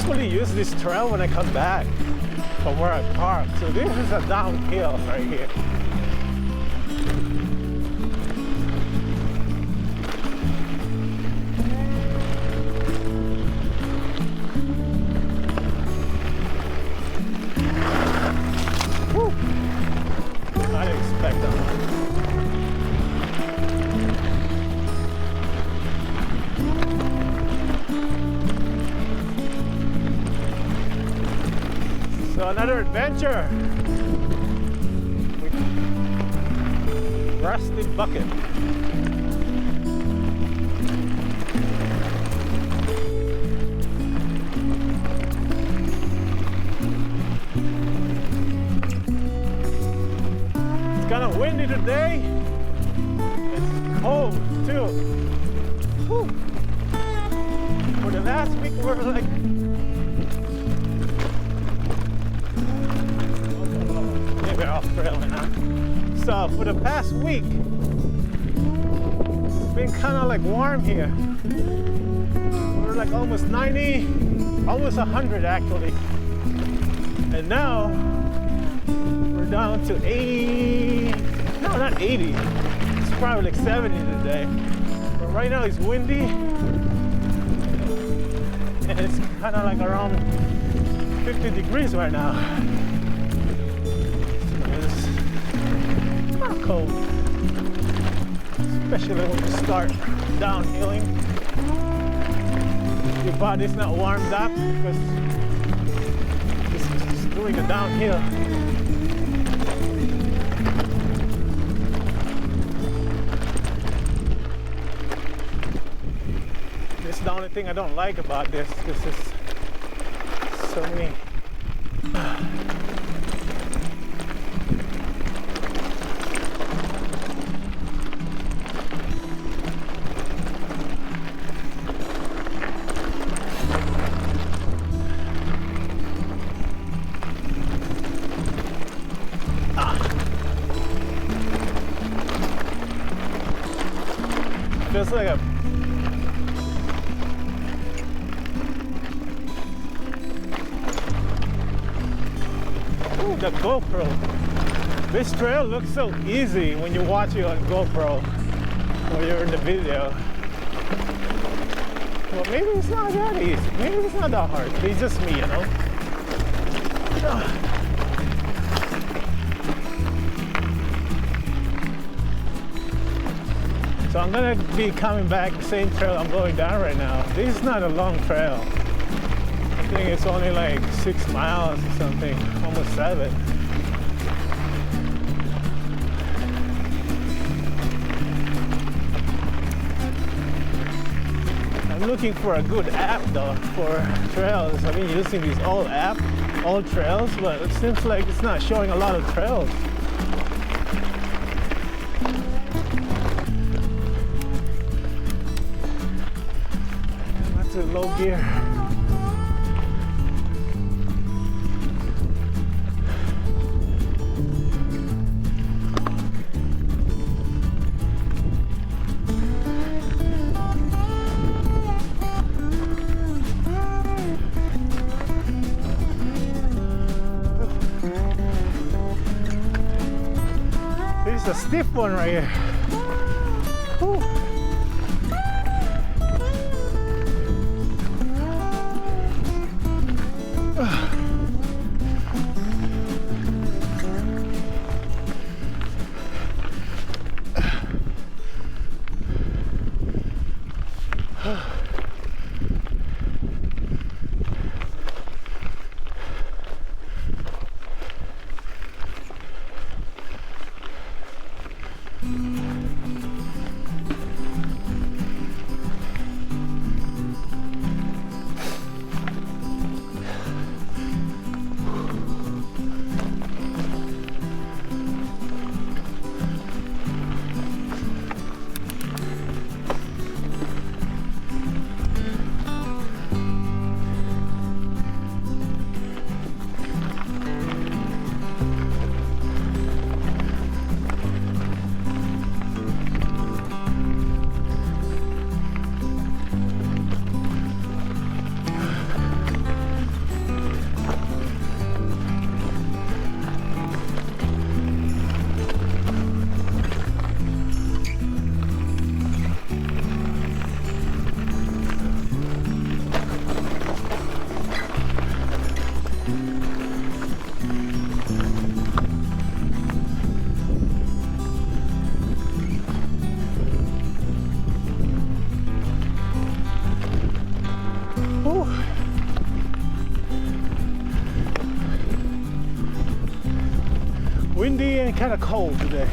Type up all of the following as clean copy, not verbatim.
usually use this trail when I come back from where I park. So this is a downhill right here. Woo. I didn't expect that. So another adventure with Rusty Bucket. It's kind of windy today. It's cold too. Whew. For the last week we're like off trail now. So for the past week it's been kind of like warm here. We're like almost 90, almost 100 actually, and now we're down to 80. No, not 80, it's probably like 70 today, but right now it's windy and it's kind of like around 50 degrees right now. Cold, especially when you start downhilling. Your body's not warmed up because it's doing a downhill. This is the only thing I don't like about this. This is so many. Feels like a ooh, the GoPro. This trail looks so easy when you watch it on GoPro or you're in the video. Well, maybe it's not that easy. Maybe it's not that hard. It's just me, you know. So I'm gonna be coming back the same trail I'm going down right now. This is not a long trail. I think it's only like 6 miles or something, almost 7. I'm looking for a good app though for trails. I've been using these old trails, but it seems like it's not showing a lot of trails. Low gear. This is a stiff one right here. Whew. getting kind of cold today.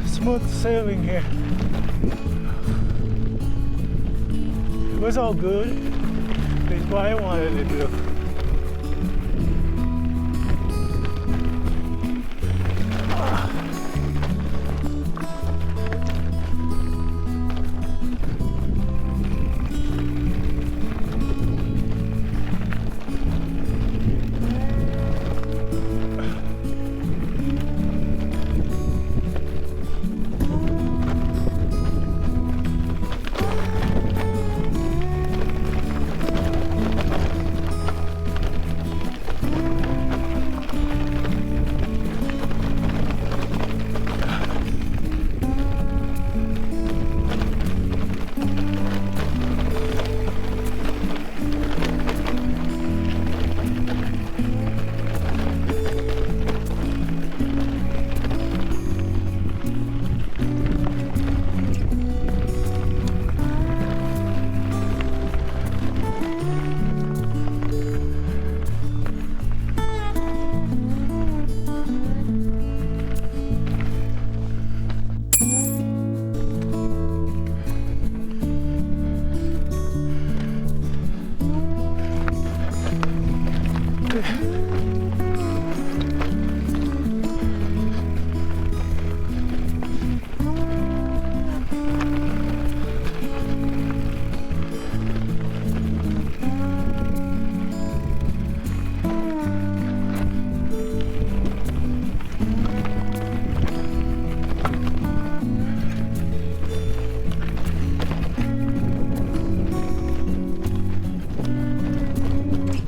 Smooth sailing here. It was all good. That's what I wanted to do.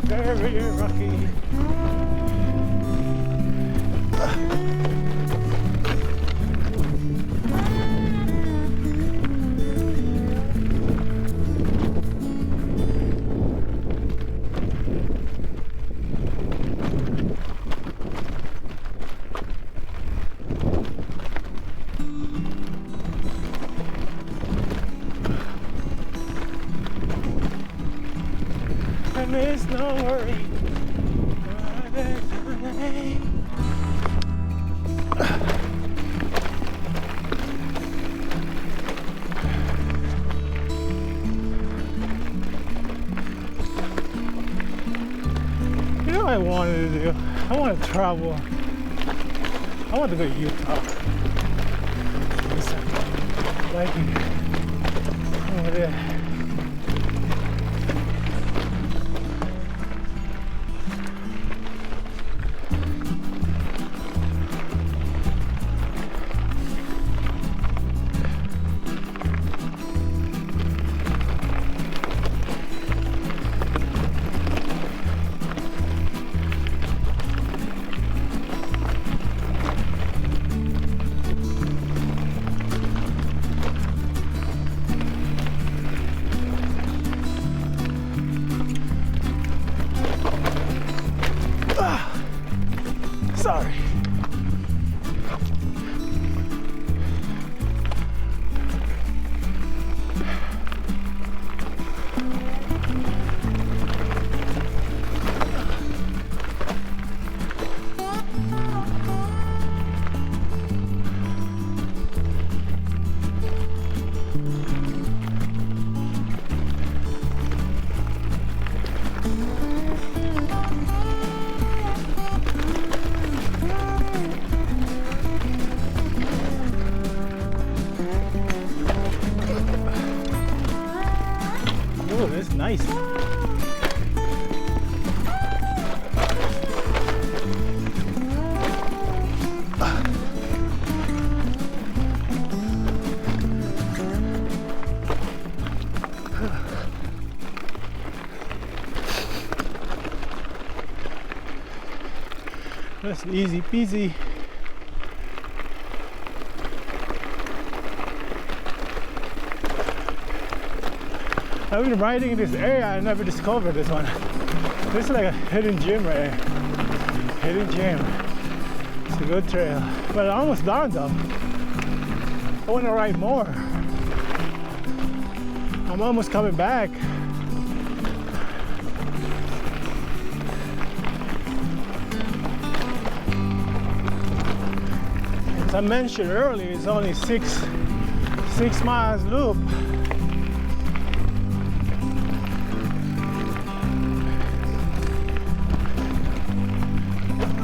Very rocky. And there's no worry. You know what I wanted to do? I want to travel. I want to go to Utah. Like over there. Sorry. Nice. That's easy peasy. I've been riding in this area, I never discovered this one. This is like a hidden gem right here. Hidden gem. It's a good trail. But I'm almost done though. I want to ride more. I'm almost coming back. As I mentioned earlier, it's only six miles loop.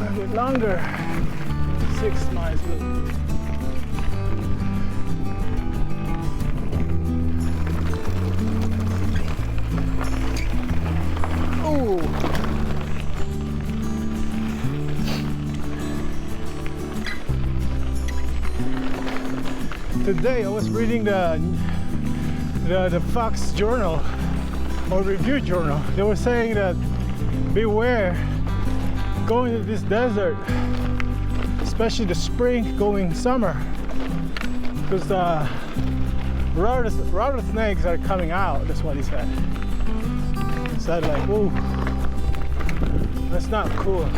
A bit longer, 6 miles loop. Oh. Today I was reading the Fox Journal or Review Journal. They were saying that beware going to this desert, especially the spring going summer, because the rattlesnakes are coming out. That's what he said. He said like, ooh, that's not cool.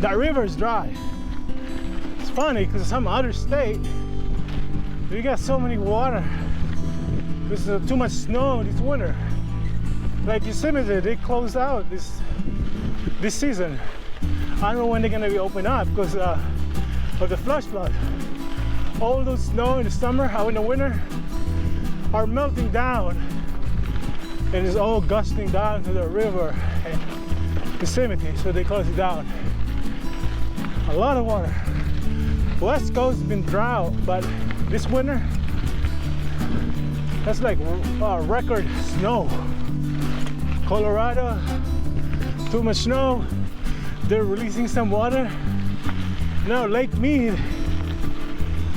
that river is dry. It's funny because some other state, we got so many water. There's too much snow this winter. Like Yosemite, they closed out this season. I don't know when they're gonna be open up because of the flash flood. All those snow in the summer, out in the winter, are melting down, and it's all gusting down to the river and Yosemite, so they closed it down. A lot of water. West Coast has been drought, but this winter, that's like record snow. Colorado, too much snow. They're releasing some water. Now Lake Mead,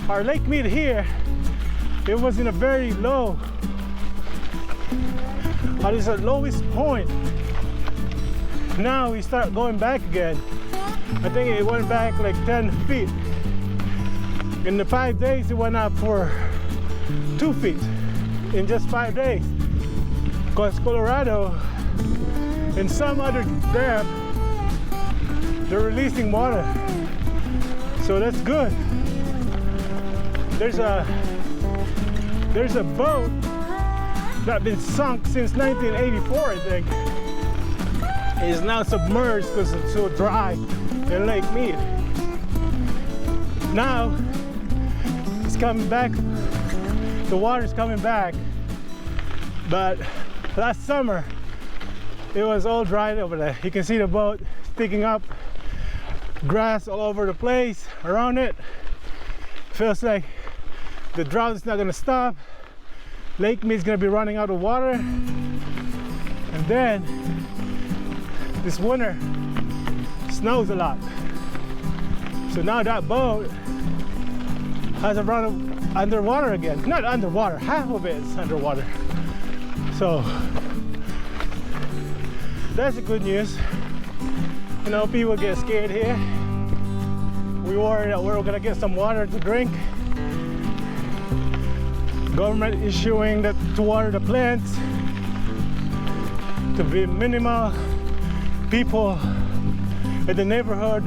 our Lake Mead here, it was in a very low, it's the lowest point. Now we start going back again. I think it went back like 10 feet. In the 5 days, it went up for 2 feet in just 5 days. Because Colorado and some other dam, they're releasing water. So that's good. There's a boat that's been sunk since 1984, I think. It's now submerged because it's so dry in Lake Mead. Now it's coming back. The water's coming back. But last summer it was all dry over there. You can see the boat sticking up, grass all over the place around it. Feels like the drought is not gonna stop. Lake Mead is gonna be running out of water, and then this winter snows a lot. So now that boat has a run of underwater again. Not underwater, half of it is underwater. So that's the good news. You know, people get scared here. We worry that we're gonna get some water to drink. Government issuing that to water the plants to be minimal. People in the neighborhood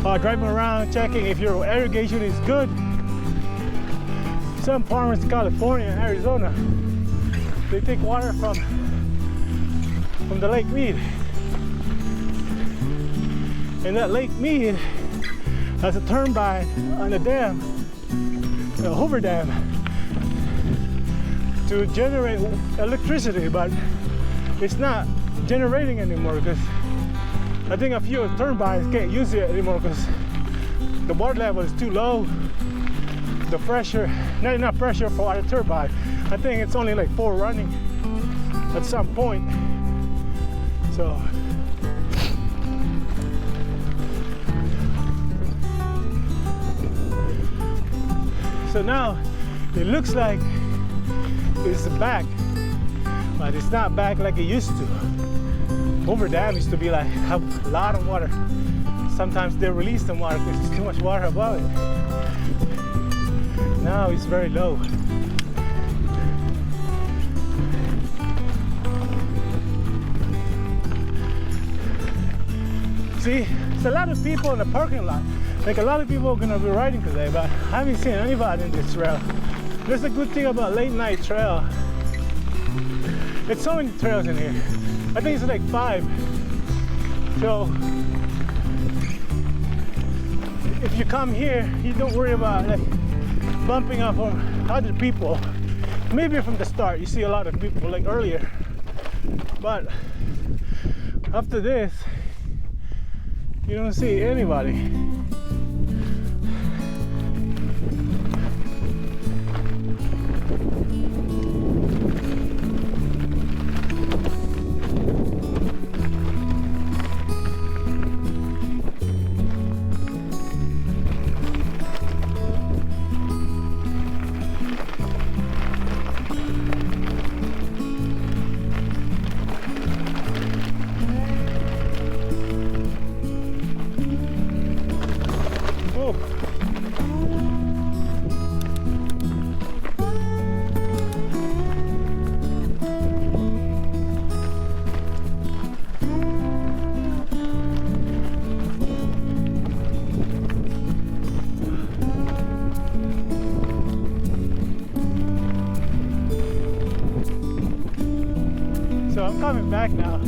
are driving around checking if your irrigation is good. Some farmers in California and Arizona, they take water from the Lake Mead. And that Lake Mead has a turbine on a dam, a Hoover Dam, to generate electricity, but it's not generating anymore because I think a few turbines can't use it anymore because the water level is too low. The pressure, not enough pressure for a turbine. I think it's only like 4 running at some point. So now it looks like it's back, but it's not back like it used to. Hoover Dam used to be like have a lot of water. Sometimes they release some water because there's too much water above it. Now it's very low. See, there's a lot of people in the parking lot. Like a lot of people are gonna be riding today, but I haven't seen anybody in this trail. That's a good thing about late night trail. It's so many trails in here. I think it's like 5. So if you come here, you don't worry about like bumping up on other people. Maybe from the start you see a lot of people like earlier, but after this you don't see anybody. back now.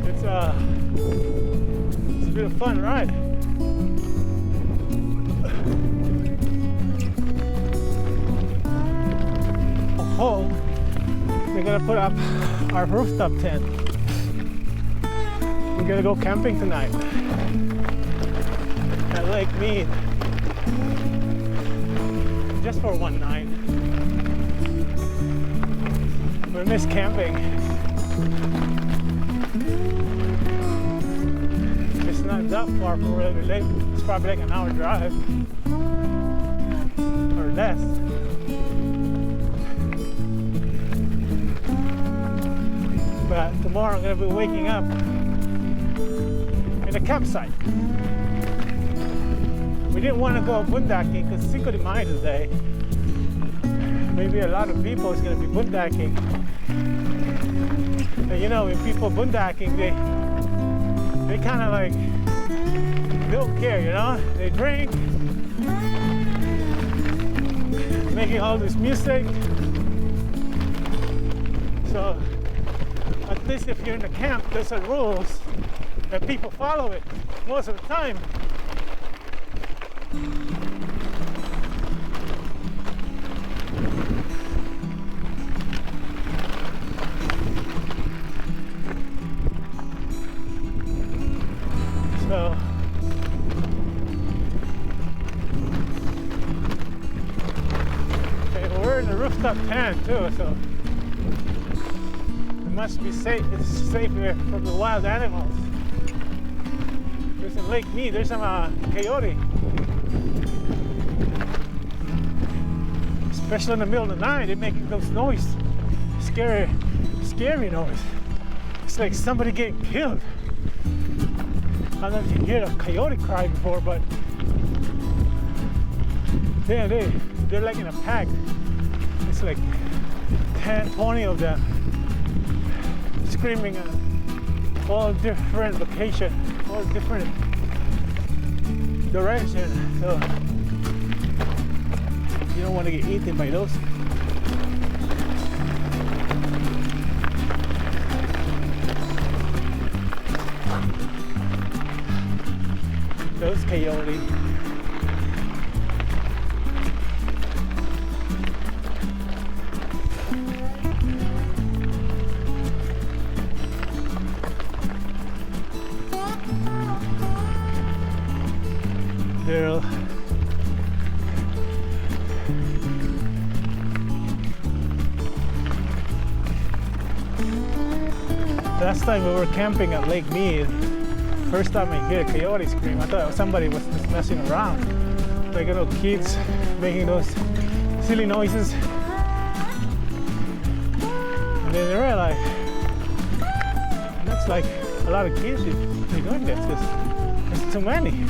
It's a bit of fun ride. Home, we're gonna put up our rooftop tent. We're gonna go camping tonight at Lake Mead, just for one night. We miss camping. It's not that far from where we live. It's probably like an hour drive or less. But tomorrow I'm gonna be waking up in a campsite. We didn't want to go boondocking because Cinco de Mayo today. Maybe a lot of people is gonna be boondocking. And you know, when people boondocking, they kind of like don't care, you know. They drink, making all this music. So at least if you're in a camp, there's a rules and people follow it most of the time. So okay, we're in the rooftop tent too, so must be safe. It's safe here from the wild animals. There's a Lake Mead. There's some coyote, especially in the middle of the night. They're making those noise, scary noise. It's like somebody getting killed. I don't know if you hear a coyote cry before, but they're like in a pack. It's like 10, 20 of them, screaming at all different locations, all different directions. So you don't want to get eaten by those. Those coyotes. They're last time we were camping at Lake Mead, first time I hear a coyote scream, I thought somebody was just messing around. Like little kids making those silly noises. And then I realized that's like a lot of kids they're doing this. There's too many.